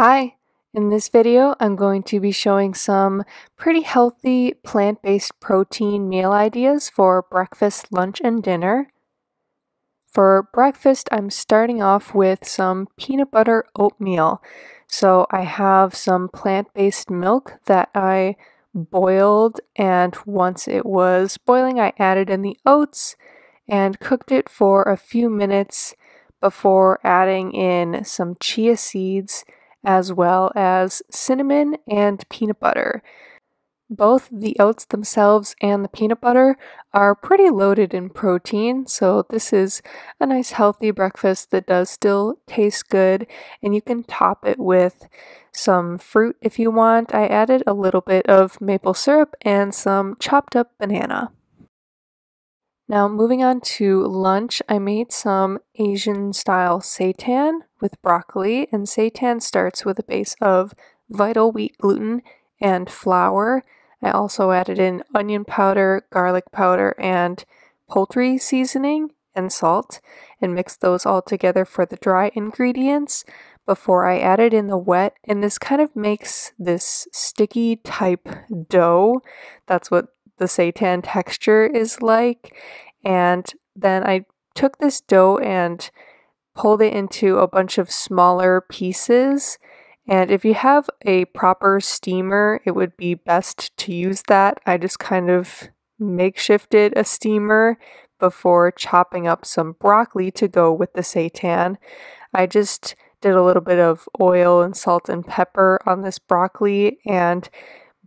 Hi! In this video, I'm going to be showing some pretty healthy plant-based protein meal ideas for breakfast, lunch, and dinner. For breakfast, I'm starting off with some peanut butter oatmeal. So I have some plant-based milk that I boiled, and once it was boiling, I added in the oats and cooked it for a few minutes before adding in some chia seeds as well as cinnamon and peanut butter. Both the oats themselves and the peanut butter are pretty loaded in protein, so this is a nice healthy breakfast that does still taste good, and you can top it with some fruit if you want. I added a little bit of maple syrup and some chopped up banana. Now moving on to lunch, I made some Asian style seitan with broccoli, and seitan starts with a base of vital wheat gluten and flour. I also added in onion powder, garlic powder, and poultry seasoning and salt, and mixed those all together for the dry ingredients before I added in the wet, and this kind of makes this sticky type dough. That's what the seitan texture is like. And then I took this dough and pulled it into a bunch of smaller pieces. And if you have a proper steamer, it would be best to use that. I just kind of makeshifted a steamer before chopping up some broccoli to go with the seitan. I just did a little bit of oil and salt and pepper on this broccoli and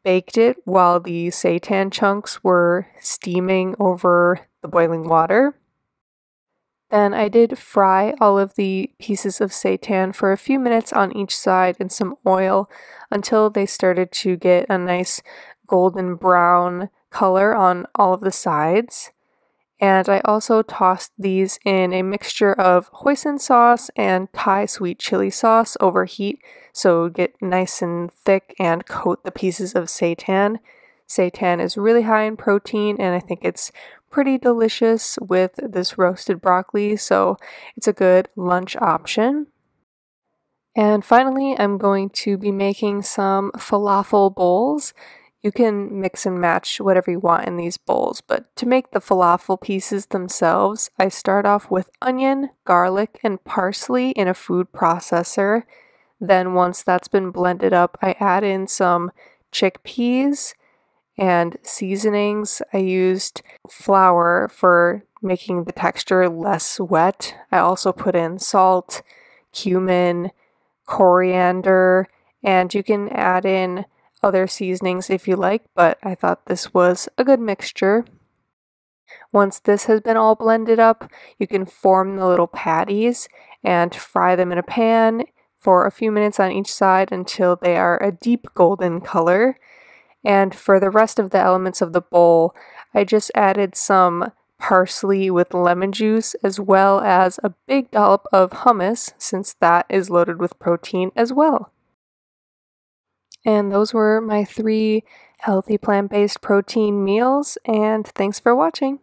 baked it while the seitan chunks were steaming over the boiling water. Then I did fry all of the pieces of seitan for a few minutes on each side in some oil until they started to get a nice golden brown color on all of the sides. And I also tossed these in a mixture of hoisin sauce and Thai sweet chili sauce over heat so it would get nice and thick and coat the pieces of seitan. Seitan is really high in protein, and I think it's pretty delicious with this roasted broccoli, so it's a good lunch option. And finally, I'm going to be making some falafel bowls. You can mix and match whatever you want in these bowls, but to make the falafel pieces themselves, I start off with onion, garlic, and parsley in a food processor. Then once that's been blended up, I add in some chickpeas and seasonings. I used flour for making the texture less wet. I also put in salt, cumin, coriander, and you can add in other seasonings if you like, but I thought this was a good mixture. Once this has been all blended up, you can form the little patties and fry them in a pan for a few minutes on each side until they are a deep golden color. And for the rest of the elements of the bowl, I just added some parsley with lemon juice as well as a big dollop of hummus, since that is loaded with protein as well. And those were my 3 healthy plant-based protein meals, and thanks for watching!